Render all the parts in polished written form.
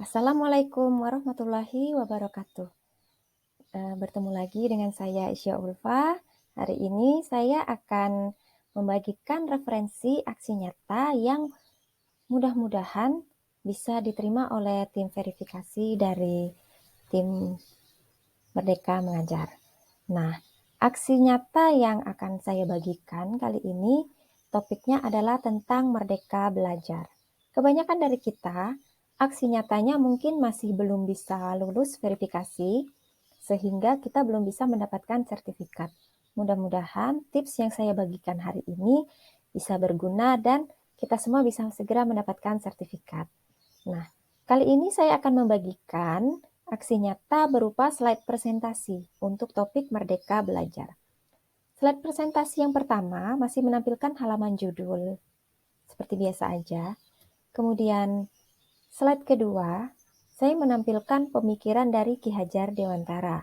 Assalamualaikum warahmatullahi wabarakatuh. Bertemu lagi dengan saya Isya Ulfa. Hari ini saya akan membagikan referensi aksi nyata yang mudah-mudahan bisa diterima oleh tim verifikasi dari tim Merdeka Mengajar. Nah, aksi nyata yang akan saya bagikan kali ini topiknya adalah tentang Merdeka Belajar. Kebanyakan dari kita, aksi nyatanya mungkin masih belum bisa lulus verifikasi, sehingga kita belum bisa mendapatkan sertifikat. Mudah-mudahan tips yang saya bagikan hari ini bisa berguna dan kita semua bisa segera mendapatkan sertifikat. Nah, kali ini saya akan membagikan aksi nyata berupa slide presentasi untuk topik Merdeka Belajar. Slide presentasi yang pertama masih menampilkan halaman judul, seperti biasa aja. Kemudian slide kedua, saya menampilkan pemikiran dari Ki Hajar Dewantara.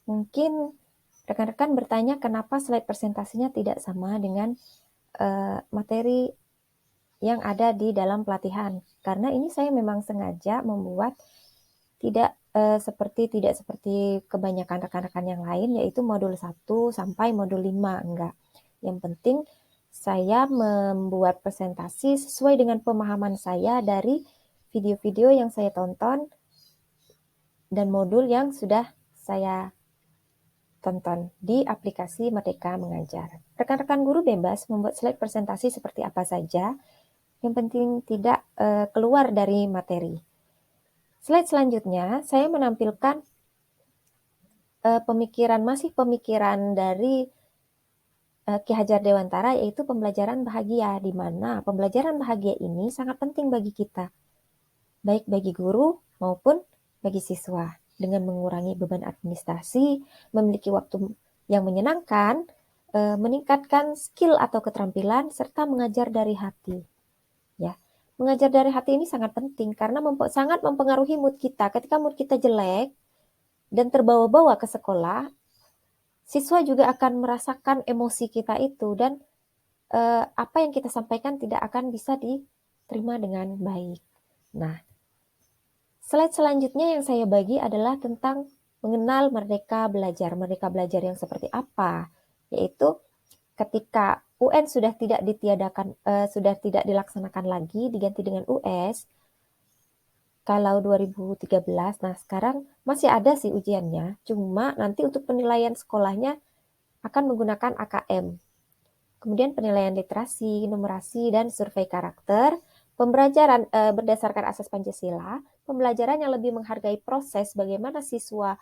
Mungkin rekan-rekan bertanya kenapa slide presentasinya tidak sama dengan materi yang ada di dalam pelatihan. Karena ini saya memang sengaja membuat tidak seperti kebanyakan rekan-rekan yang lain, yaitu modul 1 sampai modul 5, enggak. Yang penting saya membuat presentasi sesuai dengan pemahaman saya dari video-video yang saya tonton dan modul yang sudah saya tonton di aplikasi Merdeka Mengajar. Rekan-rekan guru bebas membuat slide presentasi seperti apa saja, yang penting tidak keluar dari materi. Slide selanjutnya, saya menampilkan pemikiran dari Ki Hajar Dewantara, yaitu pembelajaran bahagia, di mana pembelajaran bahagia ini sangat penting bagi kita, baik bagi guru maupun bagi siswa, dengan mengurangi beban administrasi, memiliki waktu yang menyenangkan, meningkatkan skill atau keterampilan, serta mengajar dari hati. Ya, mengajar dari hati ini sangat penting karena sangat mempengaruhi mood kita. Ketika mood kita jelek dan terbawa-bawa ke sekolah, siswa juga akan merasakan emosi kita itu dan apa yang kita sampaikan tidak akan bisa diterima dengan baik. Nah, slide selanjutnya yang saya bagi adalah tentang mengenal Merdeka Belajar. Merdeka Belajar yang seperti apa? Yaitu ketika UN sudah tidak ditiadakan, sudah tidak dilaksanakan lagi, diganti dengan US. Kalau 2013, nah sekarang masih ada sih ujiannya, cuma nanti untuk penilaian sekolahnya akan menggunakan AKM. Kemudian penilaian literasi, numerasi, dan survei karakter, pembelajaran berdasarkan asas Pancasila, pembelajaran yang lebih menghargai proses bagaimana siswa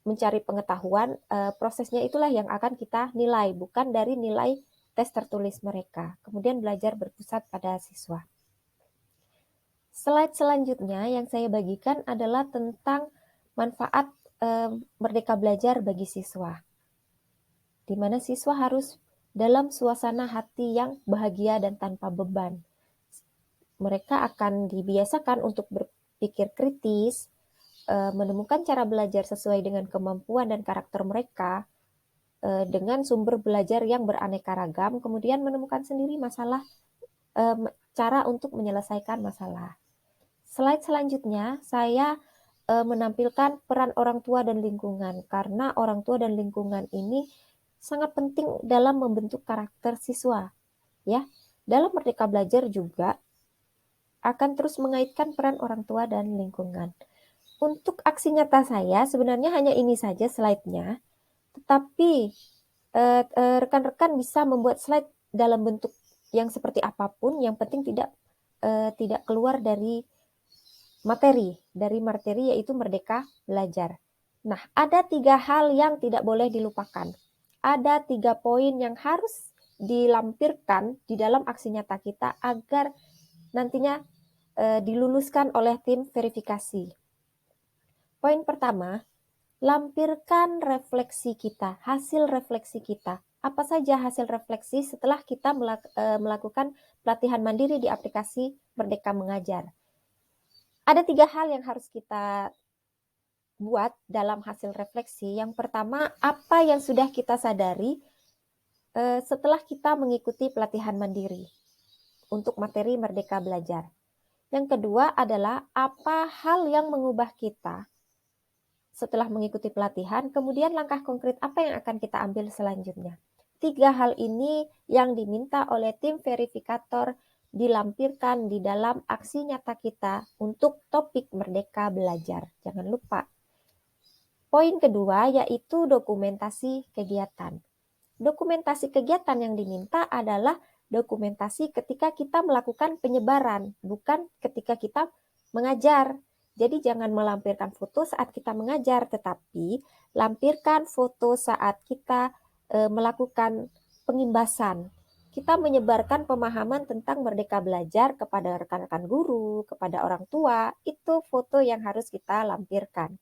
mencari pengetahuan, prosesnya itulah yang akan kita nilai, bukan dari nilai tes tertulis mereka. Kemudian belajar berpusat pada siswa. Slide selanjutnya yang saya bagikan adalah tentang manfaat Merdeka Belajar bagi siswa, di mana siswa harus dalam suasana hati yang bahagia dan tanpa beban. Mereka akan dibiasakan untuk berpikir kritis, menemukan cara belajar sesuai dengan kemampuan dan karakter mereka, dengan sumber belajar yang beraneka ragam, kemudian menemukan sendiri masalah, cara untuk menyelesaikan masalah. Slide selanjutnya, saya menampilkan peran orang tua dan lingkungan, karena orang tua dan lingkungan ini sangat penting dalam membentuk karakter siswa. Ya, dalam Merdeka Belajar juga akan terus mengaitkan peran orang tua dan lingkungan. Untuk aksi nyata saya sebenarnya hanya ini saja slide-nya, tetapi rekan-rekan bisa membuat slide dalam bentuk yang seperti apapun, yang penting tidak keluar dari materi yaitu Merdeka Belajar. Nah, ada 3 hal yang tidak boleh dilupakan. Ada 3 poin yang harus dilampirkan di dalam aksi nyata kita agar nantinya diluluskan oleh tim verifikasi. Poin pertama, lampirkan refleksi kita, hasil refleksi kita. Apa saja hasil refleksi setelah kita melakukan pelatihan mandiri di aplikasi Merdeka Mengajar? Ada 3 hal yang harus kita buat dalam hasil refleksi. Yang pertama, apa yang sudah kita sadari setelah kita mengikuti pelatihan mandiri untuk materi Merdeka Belajar. Yang kedua adalah apa hal yang mengubah kita setelah mengikuti pelatihan, kemudian langkah konkret apa yang akan kita ambil selanjutnya. 3 hal ini yang diminta oleh tim verifikator dilampirkan di dalam aksi nyata kita untuk topik Merdeka Belajar. Jangan lupa. Poin kedua yaitu dokumentasi kegiatan. Dokumentasi kegiatan yang diminta adalah dokumentasi ketika kita melakukan penyebaran, bukan ketika kita mengajar. Jadi jangan melampirkan foto saat kita mengajar, tetapi lampirkan foto saat kita melakukan pengimbasan. Kita menyebarkan pemahaman tentang Merdeka Belajar kepada rekan-rekan guru, kepada orang tua, itu foto yang harus kita lampirkan.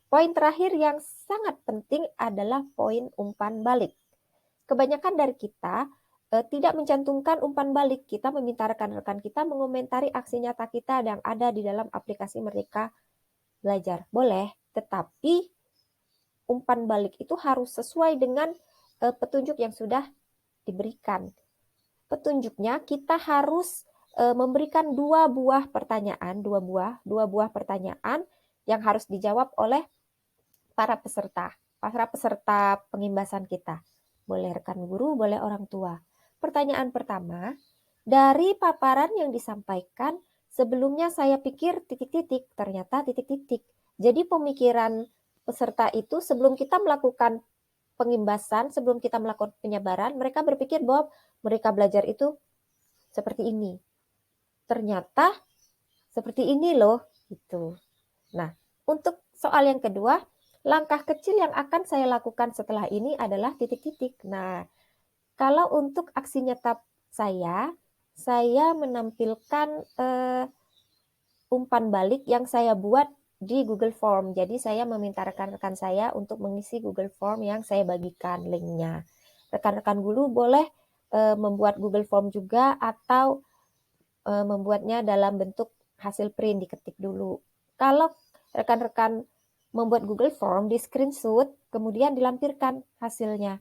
Poin terakhir yang sangat penting adalah poin umpan balik. Kebanyakan dari kita tidak mencantumkan umpan balik. Kita meminta rekan-rekan kita mengomentari aksi nyata kita yang ada di dalam aplikasi Merdeka Belajar. Boleh, tetapi umpan balik itu harus sesuai dengan petunjuk yang sudah diberikan. Petunjuknya kita harus memberikan dua buah pertanyaan yang harus dijawab oleh para peserta pengimbasan kita. Boleh rekan guru, boleh orang tua. Pertanyaan pertama, dari paparan yang disampaikan, sebelumnya saya pikir titik-titik, ternyata titik-titik. Jadi pemikiran peserta itu sebelum kita melakukan pengimbasan, sebelum kita melakukan penyebaran, mereka berpikir bahwa mereka belajar itu seperti ini. Ternyata seperti ini loh, gitu. Nah, untuk soal yang kedua, langkah kecil yang akan saya lakukan setelah ini adalah titik-titik. Nah, kalau untuk aksi nyata saya menampilkan umpan balik yang saya buat di Google Form. Jadi saya meminta rekan-rekan saya untuk mengisi Google Form yang saya bagikan linknya. Rekan-rekan guru boleh membuat Google Form juga atau membuatnya dalam bentuk hasil print, diketik dulu. Kalau rekan-rekan membuat Google Form, di screenshot, kemudian dilampirkan hasilnya.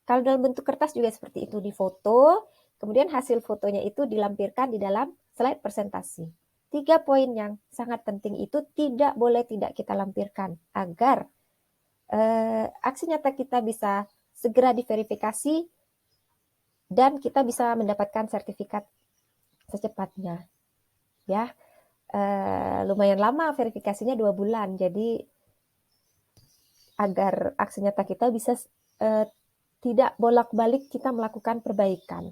Kalau dalam bentuk kertas juga seperti itu, difoto, kemudian hasil fotonya itu dilampirkan di dalam slide presentasi. 3 poin yang sangat penting itu tidak boleh tidak kita lampirkan, agar aksi nyata kita bisa segera diverifikasi dan kita bisa mendapatkan sertifikat secepatnya. Ya, lumayan lama verifikasinya 2 bulan, jadi agar aksi nyata kita bisa tidak bolak-balik kita melakukan perbaikan.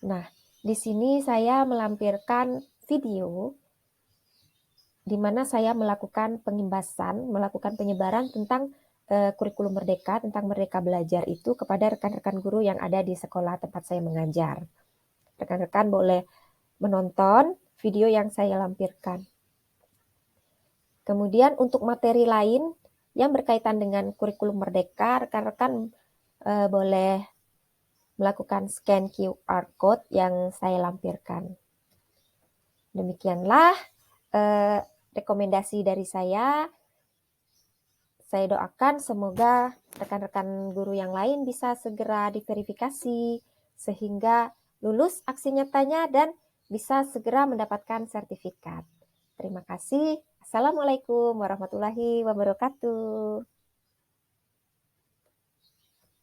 Nah, di sini saya melampirkan video di mana saya melakukan pengimbasan, melakukan penyebaran tentang kurikulum Merdeka, tentang Merdeka Belajar itu kepada rekan-rekan guru yang ada di sekolah tempat saya mengajar. Rekan-rekan boleh menonton video yang saya lampirkan. Kemudian untuk materi lain yang berkaitan dengan kurikulum Merdeka, rekan-rekan boleh melakukan scan QR code yang saya lampirkan. Demikianlah rekomendasi dari saya. Saya doakan semoga rekan-rekan guru yang lain bisa segera diverifikasi sehingga lulus aksi nyatanya dan bisa segera mendapatkan sertifikat. Terima kasih. Assalamualaikum warahmatullahi wabarakatuh.